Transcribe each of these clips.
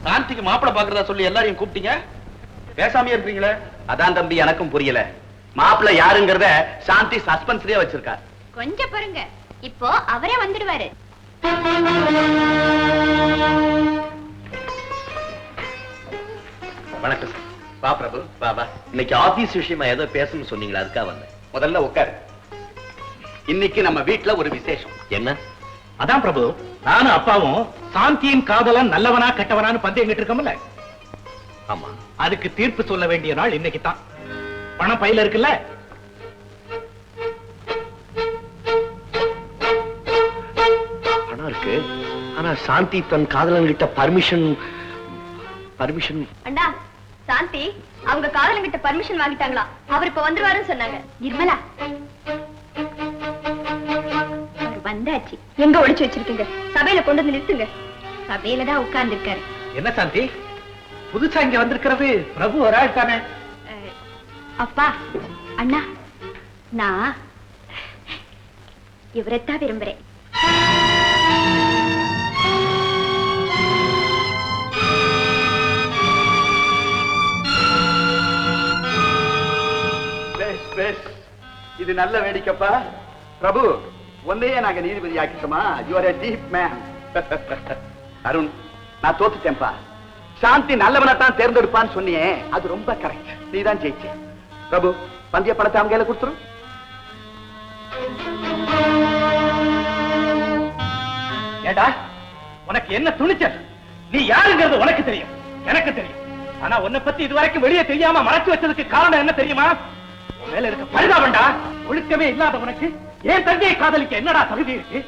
சாந்திக்கு மாப்பிளை பாக்குறதா சொல்லி எல்லாரையும் கூப்பிட்டீங்க, பேசாமே இருக்கீங்களே? அதான் தம்பி எனக்கும் புரியல. மாப்பிளை யாருங்கிறத சாந்தி சஸ்பென்ஸ்லயே வச்சிருக்கா. கொஞ்சம் பாருங்க, இப்போ அவரே வந்துடுவாரு. வணக்கம் சார். வா பிரபு, வா வா. இன்னைக்கு ஆபீஸ் விஷயமா ஏதோ பேசணும்னு சொன்னீங்களா, அதுக்காக வந்தேன். முதல்ல உட்காரு. இன்னைக்கு நம்ம வீட்டுல ஒரு விசேஷம். என்ன? அதான் பிரபு, நானும் அப்பாவும் சாந்தியின் காதலன் நல்லவனா கெட்டவனான்னு பந்தயம் கேட்டு இருக்கோம்ல. ஆமா, அதுக்கு தீர்ப்பு சொல்ல வேண்டிய நாள் இன்னைக்கு தான். பணம் பையில இருக்குல்ல? பணம் இருக்கு. ஆனா சாந்தி தன் காதலன் கிட்ட பர்மிஷன் அண்ணா, சாந்தி அவங்க காதலன் கிட்ட பர்மிஷன் வாங்கிட்டாங்களா? அவர் இப்ப வந்துருவாருன்னு சொன்னாங்க. நிர்மலா, அவர் வந்தாச்சு. எங்க ஒளிச்சு வச்சிருக்கீங்க? சபையில கொண்டு வந்து நிறுத்துங்க. சபையில தான் உட்கார்ந்து இருக்காரு. என்ன சாந்தி, புதுசா இங்க வந்திருக்கிறது பிரபு ஒரு ஆள் தானே? அப்பா, அண்ணா, நான் இவரைத்தான் விரும்புறேன். இது நல்ல வேடிக்கைப்பா. பிரபு, ஒன்னையே நாங்க நீதிபதி ஆக்கிட்டோமா? You are a deep man. Arun, நான் தோத்துட்டேன்ப்பா. சாந்தி நல்லவனத்தான் தேர்ந்தெடுப்பான்னு சொன்னியே, அது ரொம்ப கரெக்ட். நீ தான் ஜெயிச்ச. பிரபு, பந்தய பணத்தை அவங்க கையில கொடுத்துரு. ஏடா, உனக்கு என்ன துணிச்சல்? நீ யாருங்கிறது உனக்கு தெரியும், எனக்கு தெரியும். ஆனா உன்னை பத்தி இதுவரைக்கும் வெளியே தெரியாம மறைச்சு வச்சதுக்கு காரணம் என்ன தெரியுமா? உன் மேல இருக்க பரிதாபம்டா. ஒழுக்கமே இல்லாத உனக்கு ஏன் தங்கையை காதலிக்க என்னடா தகுதி இருக்கு?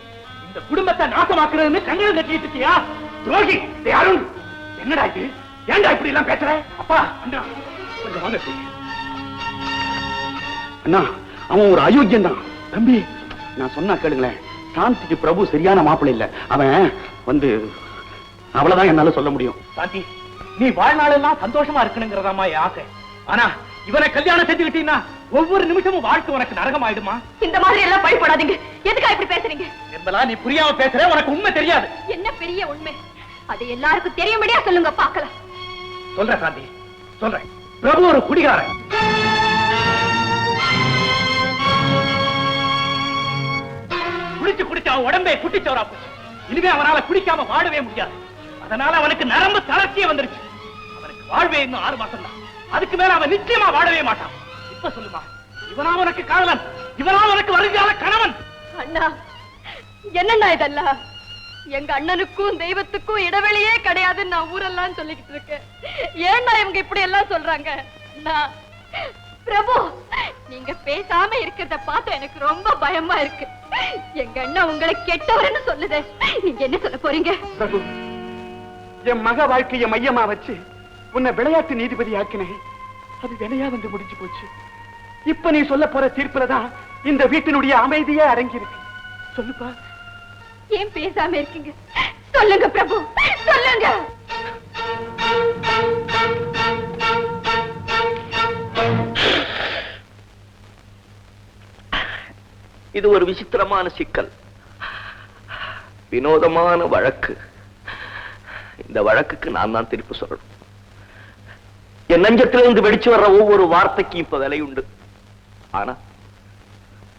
இந்த குடும்பத்தை நாசமாக்குறதுன்னு கண்கள் கட்டிட்டு இருக்கியா? துரோகி. அருண், என்னடா இது? ஏன்டா இப்படி எல்லாம் பேசுற? அப்பா, அண்ணா, கொஞ்சம் வாங்க. அண்ணா, அவன் ஒரு அயோக்கியம் தான். தம்பி, நான் சொன்னா கேளுங்களேன். சாந்திக்கு பிரபு சரியான மாப்பிள்ளை இல்ல. அவன் வந்து அவ்வளவுதான் என்னால சொல்ல முடியும். சாந்தி, நீ வாழ்நாளெல்லாம் சந்தோஷமா இருக்கணுங்கிறதாமா என் ஆசை. ஆனா இவனை கல்யாணம் செஞ்சுக்கிட்டீங்கன்னா ஒவ்வொரு நிமிஷமும் வாழ்க்கை உனக்கு நரகம் ஆயிடுமா? இந்த மாதிரி எல்லாம் பயப்படாதீங்க. எதுக்கா இப்படி பேசுறீங்க? நிர்மலா, நீ புரியாம பேசுற. உனக்கு உண்மை தெரியாது. என்ன பெரிய உண்மை? அது எல்லாருக்கும் தெரியும்படியா சொல்லுங்க, பார்க்கலாம். சொல்றேன் சாந்தி, சொல்றேன். பிரபு ஒரு குடிகாரன். குடிச்சு அவன் உடம்பை குட்டிச்சவரா போச்சு. இனிமே அவனால குடிக்காம வாழவே முடியாது. அதனால அவனுக்கு நரம்பு தளர்ச்சியே வந்துருச்சு. அவனுக்கு வாழ்வே இன்னும் 6 மாசம் தான். அதுக்கு மேல அவன் நிச்சயமா வாழவே மாட்டான். இப்ப சொல்லுமா, இவனா உனக்கு காதலன்? இவனா உனக்கு வருங்கால கணவன்? அண்ணா, என்னண்ணா இதெல்லாம்? எங்க அண்ணனுக்கும் தெய்வத்துக்கும் இடைவெளியே கிடையாதுன்னு நான் ஊரெல்லாம் சொல்லிக்கிட்டு இருக்கேன். ஏன்னா இவங்க இப்படி எல்லாம் சொல்றாங்க? அண்ணா, பிரபு, நீங்க பேசாம இருக்கிறத பார்த்து எனக்கு ரொம்ப பயமா இருக்கு. எங்க அண்ணா உங்களை கெட்டவர்னு சொல்லுதே, நீங்க என்ன சொல்ல போறீங்க? பிரபு, என் மக வாழ்க்கைய மையமா வச்சு உன்னை விளையாட்டு நீதிபதி ஆக்கினேன். அது வினையா வந்து முடிஞ்சு போச்சு. இப்ப நீ சொல்ல போற தீர்ப்புலதான் இந்த வீட்டினுடைய அமைதியே அடங்கி இருக்கு. சொல்லுப்பா. ஏன் பேசாம இருக்கீங்க? சொல்லுங்க பிரபு, சொல்லுங்க. இது ஒரு விசித்திரமான சிக்கல், வினோதமான வழக்கு. இந்த வழக்குக்கு நான் தான் தீர்ப்பு சொல்லணும். என் நெஞ்சத்திலிருந்து வெடிச்சு வர்ற ஒவ்வொரு வார்த்தைக்கு இப்ப விலை உண்டு. ஆனா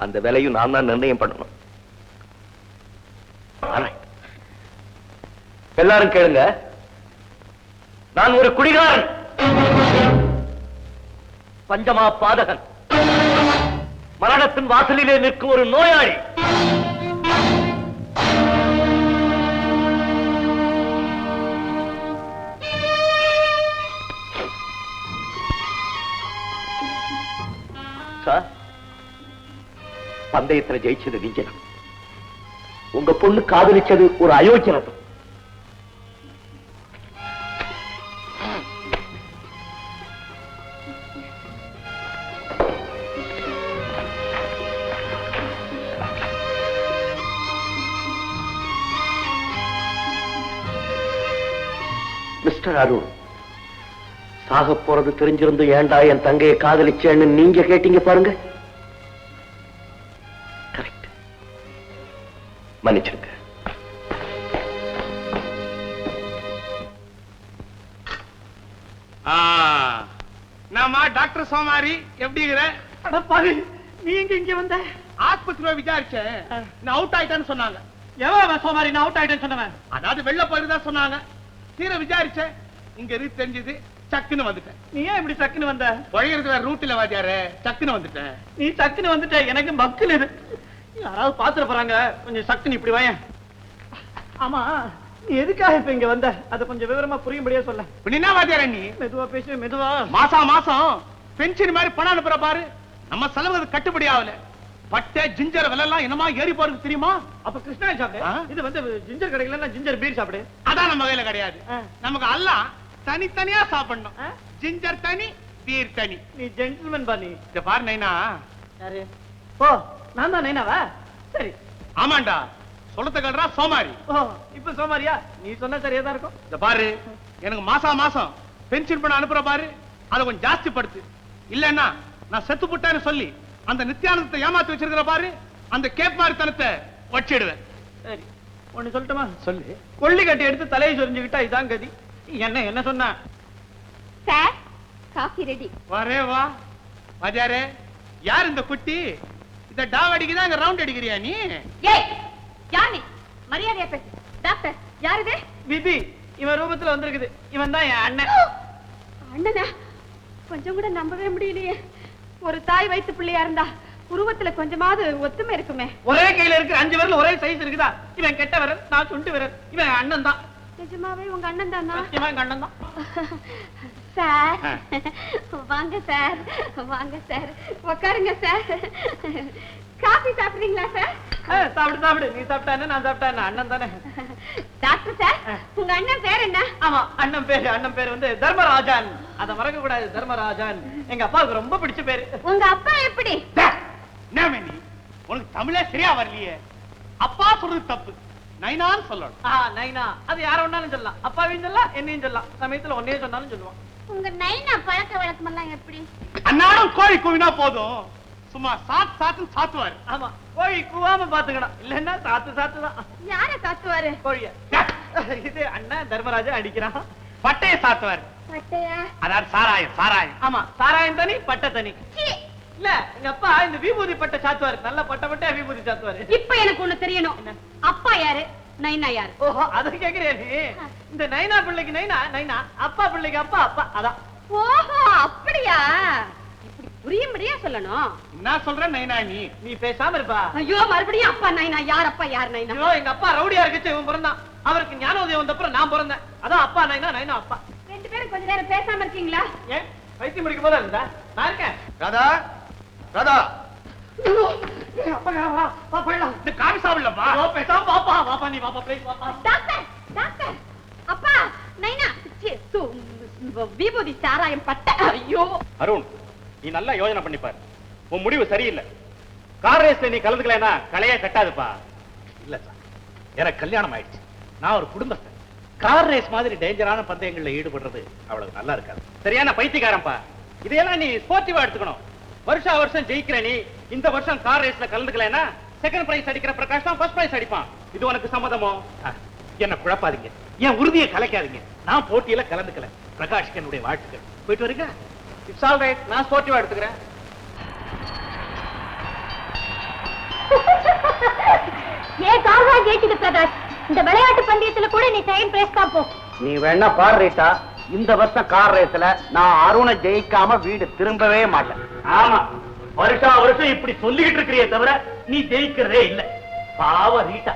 அந்த விலையும் நான் தான் நிர்ணயம் பண்ணணும். எல்லாரும் கேளுங்க, நான் ஒரு குடிகாரன், பஞ்சமா பாதகன், மரணத்தின் வாசலிலே நிற்கும் ஒரு நோயாளி. சார், பந்தயத்துல ஜெயிச்சது நீங்க. உங்க பொண்ணு காதலிச்சது ஒரு அயோக்கியனது. மிஸ்டர் அருண், சாக போறது தெரிஞ்சிருந்து ஏண்டா என் தங்கையை காதலிச்சேன்னு நீங்க கேட்டீங்க பாருங்க. கரெக்ட். மன்னிச்சிருங்க. நாம டாக்டர் சோமாரி எப்படி இருக்கிற? அடப்பாவி, நீ எங்க இங்க வந்த? ஆஸ்பத்திரியில விசாரிச்சேன், நான் அவுட் ஆயிட்டேன்னு சொன்னாங்க. எவன் சோமாரி நான் அவுட் ஆயிட்டேன்னு சொன்னவன்? அதாவது வெள்ள போயிருந்தா சொன்னாங்க. தீர விசாரிச்சேன், இங்க இருக்கு தெரிஞ்சது, சக்குன்னு வந்துட்டேன். நீ ஏன் இப்படி சக்குன்னு வந்த? பழையிறது வேற ரூட்ல வாத்தியாரு, சக்குன்னு வந்துட்டேன். நீ சக்குன்னு வந்துட்ட, எனக்கு பக்குன்னு இது. யாராவது பாத்துட போறாங்க, கொஞ்சம் சக்குன்னு இப்படி வாயேன். ஆமா, நீ எதுக்காக இப்ப இங்க வந்த? அத கொஞ்சம் விவரமா புரியும்படியா சொல்ல. என்ன வாத்தியார நீ? மெதுவா பேசு, மெதுவா. மாசம் பென்ஷன் மாதிரி பணம் அனுப்புற பாரு, நம்ம செலவு கட்டுப்படி ஆகல. பட்டை ஜிஞ்சர் விலை எல்லாம் என்னமா ஏறி போறது தெரியுமா? அப்ப கிருஷ்ணா சாப்பிடு. இது வந்து ஜிஞ்சர் கடையில ஜிஞ்சர் பீர் சாப்பிடு. அதான் நம்ம கையில கிடையாது. நமக்கு எல்லாம் தனித்தனியா சாப்பிடணும். ஜிஞ்சர் தனி, பீர் தனி. நீ ஜென்டில்மேன் பா. நீ இத பாரு நைனா. யாரு? ஓ, நான் தான் நைனாவா? சரி. ஆமாண்டா, சொல்லத்த கேடுறா சோமாரி. ஓ, இப்ப சோமாரியா? நீ சொன்னா சரியா தான் இருக்கும். இத பாரு, எனக்கு மாசம் பென்ஷன் பண்ண அனுப்புற பாரு, அதை கொஞ்சம் ஜாஸ்தி படுத்து. இல்லன்னா நான் செத்து போட்டேன்னு சொல்லி அந்த நித்யானந்தத்தை ஏமாத்தி வச்சிருக்கிற பாரு, அந்த கேப் மாதிரி தனத்தை வச்சிடுவேன். சரி, ஒண்ணு சொல்லட்டுமா? சொல்லு. கொள்ளி கட்டி எடுத்து தலையை சொரிஞ்சுக்கிட்டா இதான் கதி. என்ன சொன்ன? Sir, coffee ready. வரே வா வாஜாரே. யார் இந்த குட்டி? இந்த டாவ் அடிக்குதா, இங்க ரவுண்ட் அடிக்கிறியா நீ? ஏய், யார் நீ? மரியாதையா பேசு. டாக்டர், யார் இது? விதி. இவன் ரூபத்துல வந்திருக்குது. இவன் தான் என் அண்ணன். அண்ணனா? கொஞ்சம் கூட நம்பவே முடியலையே. ஒரு தாய் வயிற்று பிள்ளையா இருந்தா உருவத்துல கொஞ்சமாவது ஒத்துமை இருக்குமே. ஒரே கையில இருக்கு 5 விரல் ஒரே சைஸ் இருக்குதா? இவன் கெட்ட விரல், நான் சுண்டு விரல். இவன் அண்ணன் தான். நிஜமாவே உங்க அண்ணன் தானா? நிச்சயமா எங்க அண்ணன் தான். சார், வாங்க சார், வாங்க சார், உட்காருங்க சார். காபி சாப்பிடுறீங்களா சார்? சாப்பிடு. நீ சாப்பிட்டா என்ன, நான் சாப்பிட்டா என்ன? அண்ணன் தானே. டாக்டர் சார், உங்க அண்ணன் பேர் என்ன? ஆமா, அண்ணன் பேர் வந்து தர்மராஜன். அத மறக்க கூடாது, தர்மராஜன். எங்க அப்பாவுக்கு ரொம்ப பிடிச்ச பேரு. உங்க அப்பா எப்படி? என்ன நீ? உனக்கு தமிழே சரியா வரலையே. அப்பா சொல்றது தப்பு, நைனான்னு சொல்லணும். நைனா, அது யார வேணாலும் சொல்லலாம். அப்பாவையும் சொல்லலாம், என்னையும் சொல்லலாம். சமயத்துல ஒன்னே சொன்னாலும் சொல்லுவான். உங்க நைனா பழக்க வழக்கம் எல்லாம் எப்படி? அன்னாடும் கோழி கூவினா போதும், சும்மா சாத்துன்னு சாத்துவாரு. ஆமா, கோழி கூவாம பாத்துக்கணும், இல்லன்னா சாத்து தான். யார சாத்துவாரு? கோழிய. இது அண்ணன் தர்மராஜன் அடிக்கிறான். பட்டைய சாத்துவாரு. பட்டையா? அதாவது சாராயம். ஆமா, சாராயம் தனி, பட்டை தனி. இல்ல, எங்க அப்பா இந்த விபூதி பட்டை சாத்துவாரு. நல்ல பட்டை விபூதி சாத்துவாரு. இப்ப எனக்கு ஒண்ணு தெரியணும். அப்பா யாரு, நைனா யாரு? ஓஹோ, அது கேக்குறியா நீ? இந்த நைனா பிள்ளைக்கு நைனா, அப்பா பிள்ளைக்கு அப்பா. அதான். ஓஹோ, அப்படியா? இப்படி புரியும்படியா சொல்லணும். என்ன சொல்ற நைனா நீ பேசாம இருப்பா. ஐயோ, மறுபடியும் அப்பா நைனா, யார் அப்பா யார் நைனா? ஐயோ, எங்க அப்பா ரவுடியா இருக்குச்சு, இவன் பிறந்தான். அவருக்கு ஞானோதயம் வந்தப்புறம் நான் பிறந்தேன். அதான் அப்பா நைனா அப்பா. ரெண்டு பேரும் கொஞ்ச நேரம் பேசாம இருக்கீங்களா? ஏன் வைத்தியம் முடிக்கும் போதா இருந்தா? நான் இருக்கேன். ராதா அப்பா போயிடலாம். இந்த காபி சாப்பிடலப்பா. பேசாம வாப்பா நீ வாப்பா, ப்ளீஸ் வாப்பா. டாக்டர், அப்பா நைனா, விபூதி சாராயம் பட்டை. ஐயோ அருண், நீ நல்லா யோசனை பண்ணிப்பாரு. உன் முடிவு சரியில்லை. கார் ரேஸ்ல நீ கலந்துக்கலனா கலையே கட்டாதுப்பா. இல்ல சார், எனக்கு கல்யாணம் ஆயிடுச்சு. நான் ஒரு குடும்பஸ்தன். கார் ரேஸ் மாதிரி டேஞ்சரான பந்தயங்கள்ல ஈடுபடுறது அவ்வளவு நல்லா இருக்காது. சரியான பைத்தியக்காரன்பா. இதையெல்லாம் நீ ஸ்போர்ட்டிவா எடுத்துக்கணும். வருஷம் ஜெயிக்கிற நீ இந்த வருஷம் கார் ரேஸ்ல கலந்துக்கலனா செகண்ட் பிரைஸ் அடிக்கிற பிரகாஷ் தான் ஃபர்ஸ்ட் பிரைஸ் அடிப்பான். இது உனக்கு சம்மதமோ? என்ன குழப்பாதீங்க, என் உறுதியை கலைக்காதீங்க. நான் போட்டியில கலந்துக்கல. பிரகாஷ்க்கு என்னுடைய வாழ்த்துக்கள். போயிட்டு வரீங்க? இட்ஸ் ஆல் ரைட், நான் ஸ்போர்ட்டிவா எடுத்துக்கிறேன். ஏன் கார்வா ஜெயிச்சது பிரகாஷ்? இந்த விளையாட்டு பந்தயத்துல கூட நீ செகண்ட் பிரைஸ் தான் போ. நீ வேணா பாரு ரீட்டா, இந்த வருஷம் கார் ரேஸ்ல நான் அருணை ஜெயிக்காம வீடு திரும்பவே மாட்டேன். ஆமா, வருஷம் இப்படி சொல்லிக்கிட்டு இருக்கிறியே தவிர நீ ஜெயிக்கிறதே இல்ல. பாவ ரீட்டா,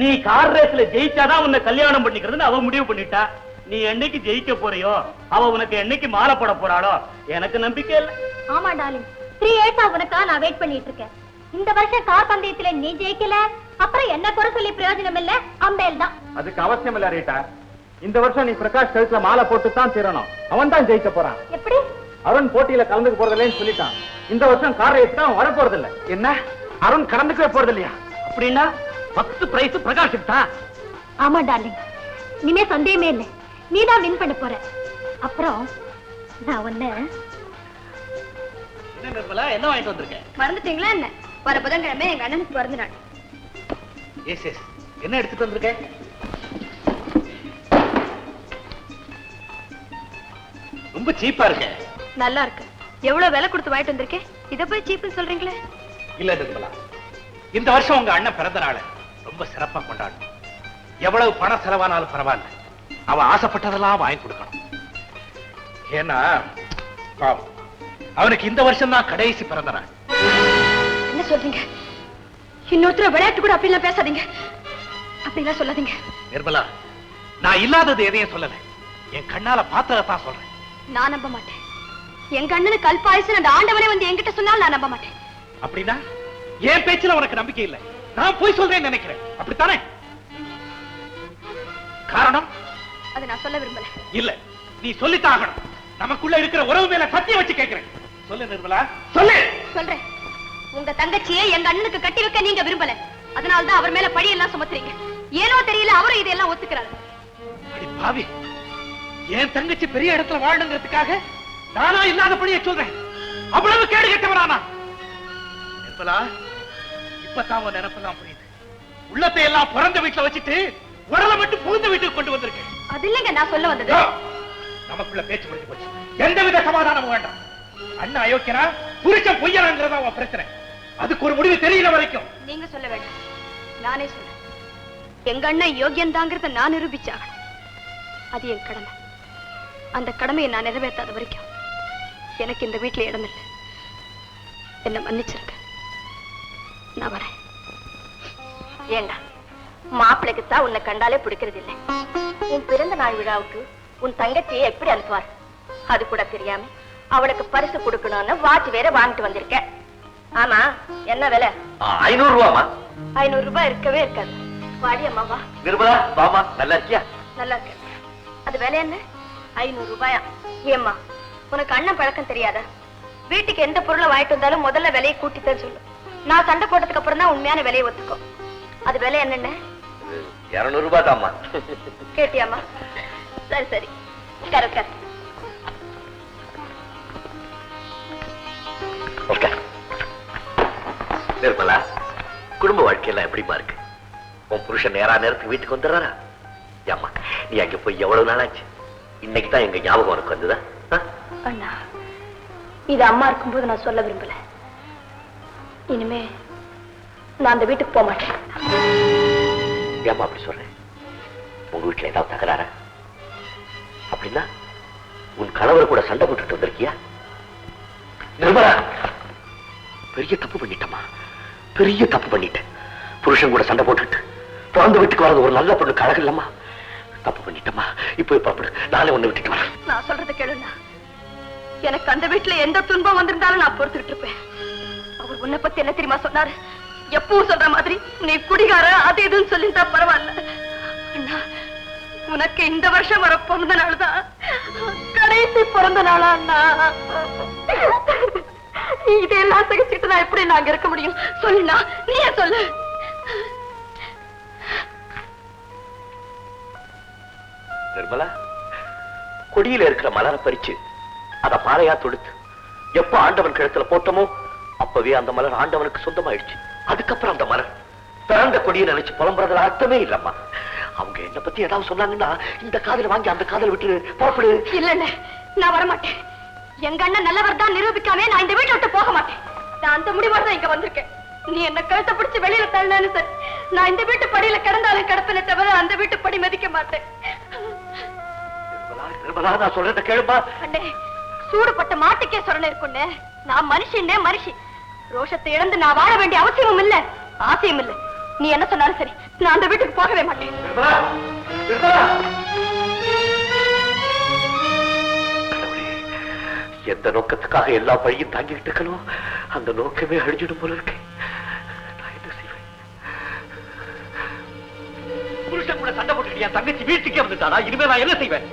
நீ கார் ரேஸ்ல ஜெயிச்சாதான் உன்னை கல்யாணம் பண்ணிக்கிறதுன்னு அவ முடிவு பண்ணிட்டா. நீ என்னைக்கு ஜெயிக்க போறியோ, அவ உனக்கு என்னைக்கு மாலை போட போறாளோ எனக்கு நம்பிக்கை இல்ல. ஆமா டார்லிங், 3 இயர்ஸா உனக்கா நான் வெயிட் பண்ணிட்டு இருக்கேன். இந்த வருஷம் கார் பந்தயத்துல நீ ஜெயிக்கல, அப்புறம் என்ன குறை சொல்லி பிரயோஜனம் இல்ல. அம்பேல் தான். அதுக்கு அவசியம் இல்ல ரீட்டா. இந்த வருஷம் நீ பிரகாஷ் கழுத்துல மாலை போட்டு தான் தீரணும். அவன் தான் ஜெயிக்க போறான். எப்படி? அருண் போட்டியில கலந்துக்க போறதில்லைன்னு சொல்லிட்டான். இந்த வருஷம் கார் ரேஸ் தான் வர போறது இல்ல. என்ன, அருண் கலந்துக்கவே போறது இல்லையா? அப்படின்னா 10 பிரைஸ் பிரகாஷ் தான். ஆமா டார்லிங், இனிமே சந்தேகமே இல்லை. நீ தான் வின் பண்ண போற. அப்புறம் நான் ஒண்ணு என்ன நிர்மலா, என்ன வாங்கிட்டு வந்திருக்கேன்? மறந்துட்டீங்களா என்ன? வர புதன்கிழமை எங்க அண்ணனுக்கு பிறந்த நாள். எஸ், என்ன எடுத்துட்டு வந்திருக்கேன்? ரொம்ப சீப்பா இருக்கு. நல்லா இருக்கு. எவ்வளவு விலை கொடுத்து வாங்கிட்டு வந்திருக்கேன், இத போய் சீப்புன்னு சொல்றீங்களே? இல்ல நிர்மலா, இந்த வருஷம் உங்க அண்ணன் பிறந்த நாளை ரொம்ப சிறப்பா கொண்டாடணும். எவ்வளவு பணம் செலவானாலும் பரவாயில்ல, அவன் ஆசைப்பட்டதெல்லாம் வாங்கி கொடுக்கணும். ஏன்னா பாவம், அவனுக்கு இந்த வருஷம் தான் கடைசி பிறந்த நாள். என்ன சொல்றீங்க? இன்னொருத்தர விளையாட்டு கூட அப்படிலாம் பேசாதீங்க, அப்படிலாம் சொல்லாதீங்க. நிர்மலா, நான் இல்லாதது எதையும் சொல்லல, என் கண்ணால பார்த்ததான் சொல்றேன். நான் நம்ப மாட்டேன். எங்க அண்ணனுக்கு கல்பாயசன் அந்த ஆண்டவனே வந்து என்கிட்ட சொன்னால் நான் நம்ப மாட்டேன். அப்படின்னா என் பேச்சுல உனக்கு நம்பிக்கை இல்லை, நான் போய் சொல்றேன்னு நினைக்கிறேன், அப்படித்தானே? காரணம்? அதை நான் சொல்ல விரும்பல. இல்ல, நீ சொல்லித்தாகணும். நமக்குள்ள இருக்கிற உறவு மேல சத்தியம் வச்சு கேட்கிறேன். சொல்லு நிர்மலா, சொல்லு. சொல்றேன். உங்க தங்கச்சியை எங்க அண்ணனுக்கு கட்டி வைக்க நீங்க விரும்பல, அதனால்தான் அவர் மேல பழி எல்லாம் சுமத்துறீங்க. ஏனோ தெரியல, அவரும் இதெல்லாம் ஒத்துக்கிறாரு. அடி பாவி, என் தங்கச்சி பெரிய இடத்துல வாழணுங்கிறதுக்காக நானா இல்லாதபடியே சொல்றேன். அவ்வளவு கேடு கெட்டவரானா? நிர்மலா, இப்பதான் உன் நினைப்பெல்லாம் புரியுது. உள்ளத்தை எல்லாம் பிறந்த வீட்டுல வச்சுட்டு உடலை மட்டும் புகுந்த வீட்டுக்கு கொண்டு வந்திருக்கேன். அது இல்லைங்க நான் சொல்ல வந்தது. நமக்குள்ள பேச்சு முடிஞ்சு போச்சு, எந்தவித சமாதானமும் வேண்டாம். அண்ணன் அயோக்கியனா, புருஷன் பொய்யனாங்கிறதா உன் பிரச்சனை. அதுக்கு ஒரு முடிவு தெரியல வரைக்கும் நீங்க சொல்ல வேண்டாம், நானே சொல்றேன். எங்க அண்ணன் யோகியன் தாங்கிறத நான் நிரூபிச்சாகணும். அது என் கடமை. அந்த கடமையை நான் நிறைவேற்றாத வரைக்கும் எனக்கு இந்த வீட்டுல இடம் இல்லை. என்ன மன்னிச்சிருக்க, நான் வரேன். ஏண்டா, மாப்பிளைக்கு தான் உன்னை கண்டாலே பிடிக்கிறது இல்லை. உன் பிறந்த நாள் விழாவுக்கு உன் தங்கச்சியை எப்படி அனுப்புவார்? அது கூட தெரியாம அவளுக்கு பரிசு கொடுக்கணும்னு வாட்ச் வேற வாங்கிட்டு வந்திருக்க. ஆமா, என்ன விலை? 500 ரூபாமா? 500 ரூபாய் இருக்கவே இருக்காது. வாடி அம்மாவா. நிர்மலா, வாமா. நல்லா இருக்கியா? நல்லா இருக்கு. அது விலை என்ன? 500 ரூபாயா? ஏம்மா, உனக்கு அண்ணன் பழக்கம் தெரியாதா? வீட்டுக்கு எந்த பொருளை வாங்கிட்டு வந்தாலும் முதல்ல விலையை கூட்டித்தான் சொல்லு. நான் சண்டை போட்டதுக்கு அப்புறம் தான் உண்மையான விலையை ஒத்துக்கோ. அது விலை என்னன்னு? 200 ரூபாய் தாம்மா. கேட்டியாமா? சரி சரி, கரெக்ட். நிர்மலா, குடும்ப வாழ்க்கையெல்லாம் எப்படிமா இருக்கு? உன் புருஷன் நேரத்துக்கு வீட்டுக்கு வந்துடுறாரா? ஏம்மா, நீ அங்க போய் எவ்வளவு நாளாச்சு? இன்னைக்கு தான் எங்க ஞாபகம் உனக்கு வந்துதா? அண்ணா, இது அம்மா இருக்கும்போது நான் சொல்ல விரும்பல. இனிமே நான் அந்த வீட்டுக்கு போக மாட்டேன். ஏம்மா அப்படி சொல்றேன்? உங்க வீட்டுல ஏதாவது தகராறா? அப்படின்னா உன் கணவர் கூட சண்டை போட்டுட்டு வந்திருக்கியா? நிர்மலா, பெரிய தப்பு பண்ணிட்டமா, பெரிய தப்பு பண்ணிட்டேன். புருஷன் கூட சண்டை போட்டுட்டு பிறந்த வீட்டுக்கு வரது ஒரு நல்ல பொண்ணு கழகம் இல்லம்மா. தப்பு பண்ணிட்டமா. இப்போ புறப்படு, நானே உன்னை விட்டுட்டு வரேன். நான் சொல்றதை கேளுண்ணா. எனக்கு அந்த வீட்டுல எந்த துன்பம் வந்திருந்தாலும் நான் பொறுத்துக்கிட்டு இருப்பேன். அவர் உன்னை பத்தி என்ன தெரியுமா சொன்னாரு? எப்பவும் சொல்ற மாதிரி நீ குடிகார அது இதுன்னு சொல்லிட்டா பரவாயில்ல. அண்ணா, உனக்கு இந்த வருஷம் வர பிறந்த நாள் தான் கடைசி பிறந்த நாளா அண்ணா? இதெல்லாம் சகிச்சுட்டு நான் எப்படி நாங்க இருக்க முடியும்? சொல்லுண்ணா, நீயே சொல்லு. நிர்மலா, கொடியில இருக்கிற மலரை பறிச்சு அத பாறையா தொடுத்து எப்ப ஆண்டவன் கழுத்துல போட்டோமோ அப்பவே அந்த மலர் ஆண்டவனுக்கு சொந்தமாயிடுச்சு. அதுக்கப்புறம் அந்த மலர் பிறந்த கொடியை நினைச்சு புலம்புறதுல அர்த்தமே இல்லம்மா. அவங்க என்ன பத்தி ஏதாவது சொன்னாங்கன்னா இந்த காதல வாங்கி அந்த காதல விட்டு புறப்படு. இல்ல, நான் வரமாட்டேன். எங்க அண்ணன் நல்லவர் தான் நிரூபிக்காமே நான் இந்த வீட்டை விட்டு போக மாட்டேன். நான் அந்த முடிவோட தான் இங்க வந்திருக்கேன். நீ என்ன கழுத்தை பிடிச்சு வெளியில தள்ளினாலும் சரி, நான் இந்த வீட்டு படியில கிடந்தாலும் கிடப்பேனே தவிர அந்த வீட்டு படி மதிக்க மாட்டேன். நிர்மலா, நான் சொல்றத கேளுப்பா. அண்ணே, சூடுபட்ட மாட்டுக்கே சொரணை இருக்குன்னு. நான் மனுஷனே மனுஷி. ரோஷத்தை இழந்து நான் வாழ வேண்டிய அவசியமும் இல்ல, ஆசையும் இல்ல. நீ என்ன சொன்னாலும் சரி, நான் அந்த வீட்டுக்கு போகவே மாட்டேன். நிர்மலா, நிர்மலா. எந்த நோக்கத்துக்காக எல்லா பழியும் தாங்கிட்டு இருக்கணும் அந்த நோக்கமே அழிஞ்சிடும் போல இருக்கு. நான் என்ன செய்வேன்? புருஷன் கூட சண்டை போட்டுட்டு என் தங்கச்சி வீட்டுக்கே வந்துட்டானா? இனிமே நான் என்ன செய்வேன்?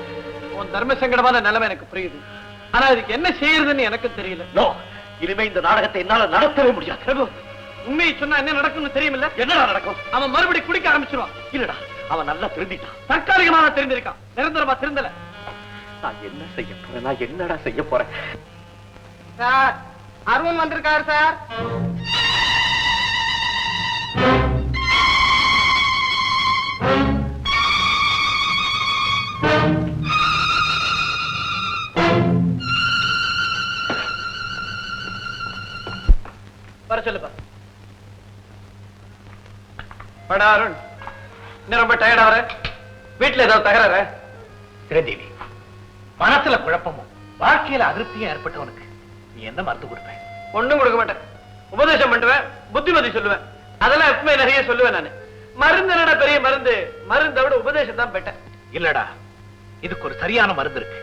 உன் தர்ம சங்கடமான நிலைமை எனக்கு புரியுது. ஆனா இதுக்கு என்ன செய்யறதுன்னு எனக்கு தெரியல. நோ, இனிமே இந்த நாடகத்தை என்னால நடத்தவே முடியாது. பிரபு, உண்மையை சொன்னா என்ன நடக்கும்னு தெரியுமில்ல? என்னடா நடக்கும்? அவன் மறுபடியும் குடிக்க ஆரம்பிச்சிருவான். இல்லடா, அவன் நல்லா திருந்திட்டான். தற்காலிகமாக தெரிஞ்சிருக்கான், நிரந்தரமா திருந்தல. நான் என்ன செய்ய போறேன்? நான் என்னடா செய்ய போறேன்? சார், அருண் வந்திருக்காரு சார். வாடா அருண், இன்னும் ரொம்ப டயர்டா வர? வீட்டுல ஏதாவது தகராறு? சிரஞ்சீவி, மனசுல குழப்பமும் வாழ்க்கையில அதிருப்தியும் ஏற்பட்டவனுக்கு நீ என்ன மருந்து கொடுப்ப? ஒண்ணும் கொடுக்க மாட்டேன். உபதேசம் பண்ணுவேன், புத்திமதி சொல்லுவேன். அதெல்லாம் எப்பவுமே நிறைய சொல்லுவேன் நானு. மருந்து என்னடா பெரிய மருந்து? மருந்தை விட உபதேசம் தான் பெட்டர். இல்லடா, இதுக்கு ஒரு சரியான மருந்து இருக்கு.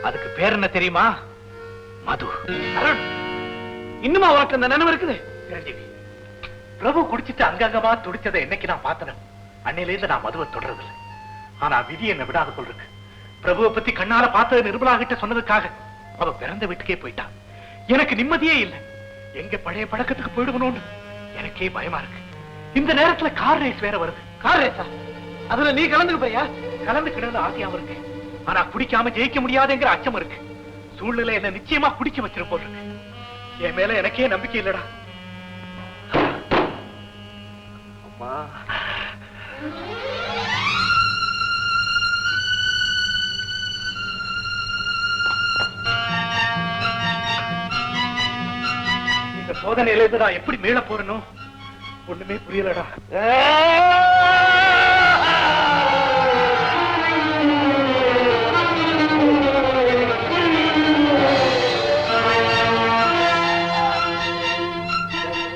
அதுக்கு பேர் என்ன தெரியுமா? மது. அருண், இன்னுமா உனக்கு அந்த நினைவு இருக்குது? சிரஞ்சீவி, பிரபு குடிச்சிட்டு அங்கங்கமா துடிச்சதை என்னைக்கு நான் பார்த்தேன், அன்னையில இருந்து நான் மதுவை தொடரதில்லை. ஆனா விதி என்ன விடாத சொல்றேன். பிரபுவை பத்தி கண்ணால பார்த்தது நிர்மலா கிட்ட சொன்னதுக்காக அவ பிறந்த வீட்டுக்கே போயிட்டான். எனக்கு நிம்மதியே இல்லை. எங்க பழைய பழக்கத்துக்கு போயிடுவனோன்னு எனக்கே பயமா இருக்கு. இந்த நேரத்துல கார் ரேஸ் வேற வருது. கார் ரேஸா? அதுல நீ கலந்துக்கு போறியா? கலந்துக்கிடுறது ஆசையாவும் இருக்கு. ஆனா குடிக்காம ஜெயிக்க முடியாதுங்கிற அச்சம் இருக்கு. சூழ்நிலை என்ன நிச்சயமா குடிக்க வச்சிருப்போம் இருக்கு. என் மேல எனக்கே நம்பிக்கை இல்லடா. அம்மா, இந்த சோதனையில இருந்து நான் எப்படி மீள போறேனோ ஒண்ணுமே புரியலடா.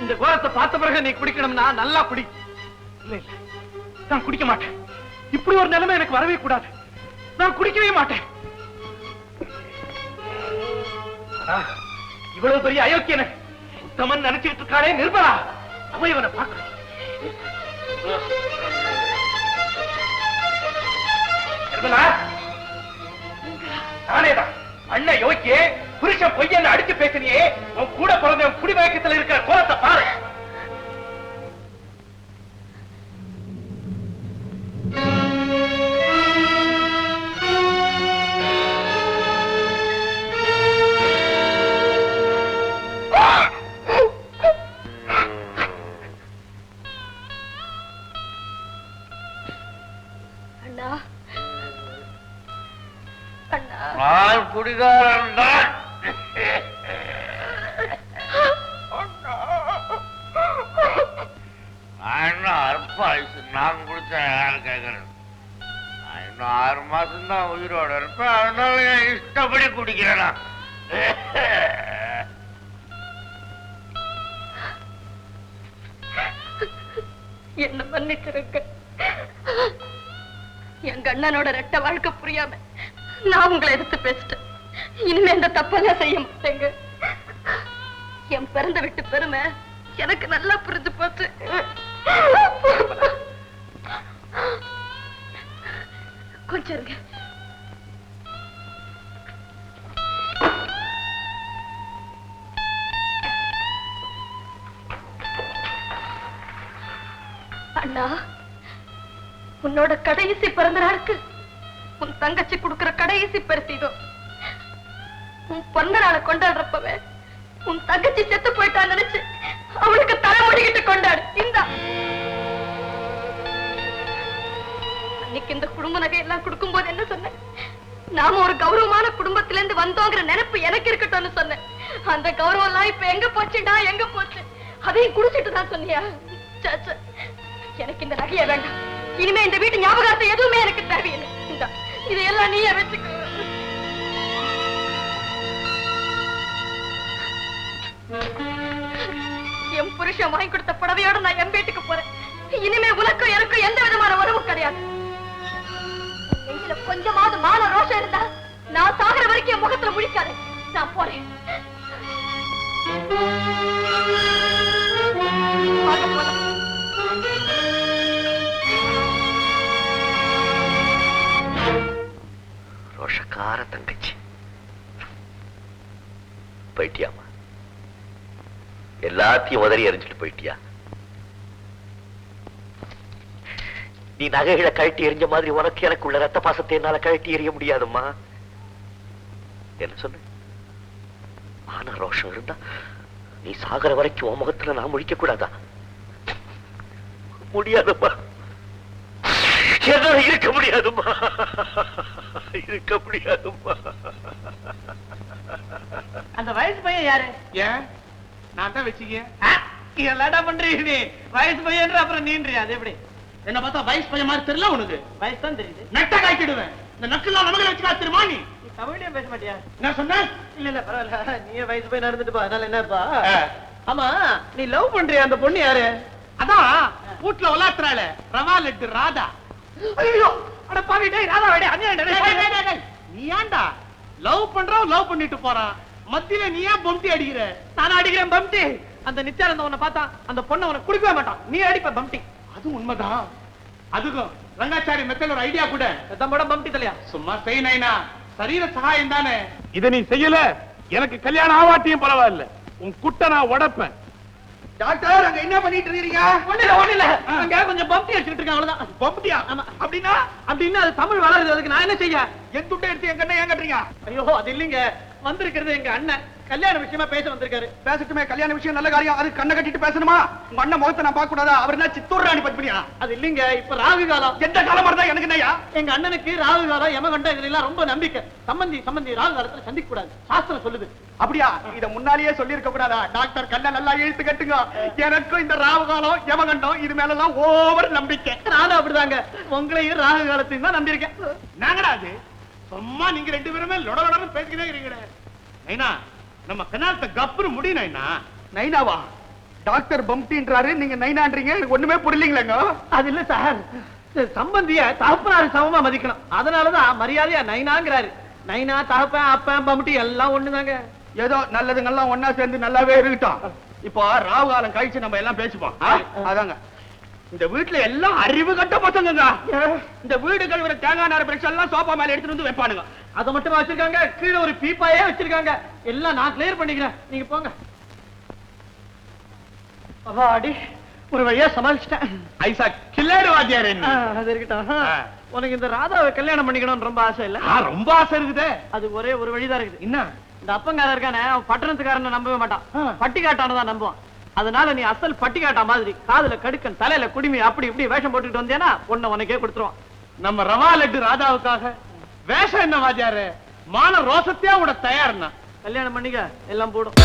இந்த கோலத்தை பார்த்த பிறகு நீ குடிக்கணும்னா நல்லா குடி. இல்ல இல்ல, நான் குடிக்க மாட்டேன். இப்படி ஒரு நிலைமை எனக்கு வரவே கூடாது. நான் குடிக்கவே மாட்டேன். இவ்வளவு பெரிய அயோக்கியனை உத்தமன் நினைச்சிட்டு இருக்கானே நிர்மலா, அவ இவனை பார்க்கணும். நிர்மலா, நானேதான் அண்ணன் யோக்கியே புருஷன் பொய்யன்னு அடிச்சு பேசினியே. உன் கூட பிறந்த குடி மயக்கத்தில் இருக்கிற கோலத்தை பாரு. குடிகாரன் தான். நான் குடிச்சேன், யாரு கேட்கறேன்? நான் இன்னும் 6 மாசம் தான் உயிரோட இருப்பேன். அதனால என் இஷ்டப்படி குடிக்கிறேனா? என்ன மன்னிச்சிருக்க. எங்க அண்ணனோட ரெட்ட வாழ்க்கை புரியாம நான் உங்களை எதிர்த்து பேசிட்டேன். இனிமே இந்த தப்பெல்லாம் செய்ய மாட்டேங்க. என் பிறந்த விட்டு பெருமை எனக்கு நல்லா புரிஞ்சு போச்சு. கொஞ்சம் இருங்க. அண்ணா, உன்னோட கடைசி பிறந்த நாளுக்கு உன் தங்கச்சி கொடுக்கிற கடைசி பரிசு. உன் பிறந்த நாளை கொண்டாடுறப்பவே உன் தங்கச்சி செத்து போயிட்டான்னு நினைச்சு அவளுக்கு தலை முடிக்கிட்டு கொண்டாடு. இந்த அன்னைக்கு இந்த குடும்ப நகை எல்லாம் கொடுக்கும் போது என்ன சொன்னேன்? நாம ஒரு கௌரவமான குடும்பத்தில இருந்து வந்தோங்கிற நினைப்பு எனக்கு இருக்கட்டும்னு சொன்னேன். அந்த கௌரவம் எல்லாம் இப்ப எங்க போச்சுடா, எங்க போச்சு? அதையும் குடிச்சிட்டு தான் சொன்னியா? எனக்கு இந்த நகைய வேண்டாம். இனிமே இந்த வீட்டு ஞாபகத்தை எதுவுமே எனக்கு தேவையில்லை. இந்த இதையெல்லாம் நீயே வச்சுக்க. என் புருஷன் வாங்கி கொடுத்த புடவையோட நான் என் வீட்டுக்கு போறேன். இனிமே உனக்கும் எனக்கும் எந்த விதமான உறவும் கிடையாது. கொஞ்சமாவது மான ரோஷம் இருந்தா நான் சாகிற வரைக்கும் என் முகத்துல முழிக்காது. நான் போறேன். ரோஷக்கார தங்கச்சி போயிட்டியாமா? எல்லாத்தையும் உதறி எறிஞ்சிட்டு போயிட்டியா? நீ நகைகளை கழட்டி எறிஞ்ச மாதிரி உனக்கு எனக்கு உள்ள ரத்த பாசத்தை என்னால கழட்டி எறிய முடியாதும்மா. என்ன சொன்ன? மான ரோஷம் இருந்தா நீ சாகர வரைக்கும் உன் முகத்துல நான் முழிக்க கூடாதா? முடியாதும்மா, என்னால இருக்க முடியாதும்மா, இருக்க முடியாதும்மா. அந்த வயசு பையன் யாரு? ஏன் நான் தான் வச்சுக்க. என்னடா பண்றீங்க நீ? வயசு பையன் அப்புறம் நீன்றியா? அது எப்படி? என்ன பார்த்தா வயசு பையன் மாதிரி தெரியல உனக்கு? வயசு தான் தெரியுது. நெட்ட காய்க்கிடுவேன். இந்த நக்கெல்லாம் நமக்கு வச்சுக்கா தெரியுமா நீ? நீ தமிழ்லயே பேச மாட்டியா? என்ன சொன்ன? இல்ல பரவாயில்ல, நீயே வயசு போய் நடந்துட்டு பா. அதனால என்னப்பா? ஆமா, நீ லவ் பண்றிய அந்த பொண்ணு யாரு? அதான் வீட்டுல உலாத்துறாள ரவா லட்டு ராதா. ஐயோ, அட பாவி, டேய் ராதா வேடே, அநியாயம். நீ ஏன்டா லவ் பண்றோம், லவ் பண்ணிட்டு போறான், மத்தியில நீ ஏன் பம்டி அடிக்கிற? நான் அடிக்கிறேன் பம்டி. அந்த நித்யானந்த உன்னை பார்த்தா அந்த பொண்ணை உனக்கு கொடுக்கவே மாட்டான். நீ அடிப்ப பம்டி. அது உண்மைதான். அதுக்கும் ரங்காச்சாரி மெத்தல ஒரு ஐடியா கூட. தம்மோட பம்டி தலையா. சும்மா செய் நைனா, சரீர சகாயம் தானே. இத நீ செய்யல, எனக்கு கல்யாணம் ஆவாட்டியும் பரவாயில்ல, உன் குட்டை நான் உடைப்பேன். டாக்டர், அங்க என்ன பண்ணிட்டு இருக்கீங்க? ஒண்ணு இல்ல. அங்க கொஞ்சம் பம்டி அடிச்சுட்டு இருக்காங்க, அவ்வளவுதான். பம்டியா? ஆமா. அப்படின்னா அப்படின்னா அது தமிழ் வளருது, அதுக்கு நான் என்ன செய்ய? என் துட்டை எடுத்து என் கண்ணை ஏன் கட்டுறீங்க? ஐயோ, அது இல்லைங்க. வந்திருக்கிறது எங்க அண்ணன் கல்யாண விஷயமா பேச வந்திருக்காரு. பேசட்டுமே, கல்யாண விஷயம் நல்ல காரியம். அது கண்ணை கட்டிட்டு பேசணுமா? உங்க அண்ணன் முகத்தை நான் பார்க்க கூடாதா? அவர் என்ன சித்தூர் ராணி பத்மினியா? அது இல்லைங்க, இப்ப ராகு காலம். எந்த காலமா இருந்தா எனக்கு என்னையா? எங்க அண்ணனுக்கு ராகு காலம், யமகண்டம் இதுல எல்லாம் ரொம்ப நம்பிக்கை. சம்பந்தி ராகு காலத்துல சந்திக்க கூடாது, சாஸ்திரம் சொல்லுது. அப்படியா? இத முன்னாலேயே சொல்லி இருக்க கூடாதா? டாக்டர், கண்ணை நல்லா இழுத்து கட்டுங்க. எனக்கும் இந்த ராகு காலம், யமகண்டம் இது மேல எல்லாம் ஓவர் நம்பிக்கை. நானும் அப்படிதாங்க, உங்களையும் ராகு காலத்தையும் தான் நம்பியிருக்கேன். நாங்கடா அது சும்மா நீங்க ரெண்டு பேருமே லொடலொடன்னு பேசிக்கிட்டே இருக்கீங்க. நைனா, நம்ம கண்ணாத்த கப்புரு முடி நைனா. நைனாவா? டாக்டர் பம்டின்றாரு, நீங்க நைனான்றீங்க. எனக்கு ஒண்ணுமே புரியலீங்களேங்க. அது இல்ல சார், சம்பந்திய தகப்பனாரு சமமா மதிக்கணும். அதனாலதான் மரியாதையா நைனாங்கிறாரு. நைனா, தகப்பன், அப்பன், பம்டி எல்லாம் ஒண்ணுதாங்க. ஏதோ நல்லதுங்கெல்லாம் ஒன்னா சேர்ந்து நல்லாவே இருக்கட்டும். இப்போ ராகு காலம் கழிச்சு நம்ம எல்லாம் பேசிப்போம். அதாங்க, இந்த வீட்டுல எல்லாம் அறிவு கட்ட பசங்க. இந்த வீடு கழுவுற தேங்காய் நார் பிரஷ் எல்லாம் சோபா மேல எடுத்துட்டு வந்து வைப்பானுங்க. அதை மட்டும் வச்சிருக்காங்க, கீழே ஒரு பீப்பாயே வச்சிருக்காங்க. எல்லாம் நான் கிளியர் பண்ணிக்கிறேன், நீங்க போங்க. அடி ஒரு வழியா சமாளிச்சிட்டேன். ஐசா கில்லாடு வாத்தியார் என்ன? அது இருக்கட்டும். உனக்கு இந்த ராதாவை கல்யாணம் பண்ணிக்கணும்னு ரொம்ப ஆசை இல்ல? ரொம்ப ஆசை இருக்குதே. அது ஒரே ஒரு வழிதான் இருக்குது. என்ன? இந்த அப்பங்காரன் இருக்கானே, அவன் பட்டணத்துக்காரனை நம்பவே மாட்டான், பட்டிக்காட்டானதான் நம்புவான். அதனால நீ அசல் பட்டிக்காட்டா மாதிரி காதுல கடுக்கன், தலையில குடிமி, அப்படி இப்படி வேஷம் போட்டுட்டு வந்தேன்னா பொண்ணை உனக்கே கொடுத்துருவான். நம்ம ரவா லட்டு ராதாவுக்காக வேஷம் என்ன வாத்தியாரு? மான ரோசத்தையா விட தயார்னா கல்யாணம் பண்ணிக்க, எல்லாம் போடும்.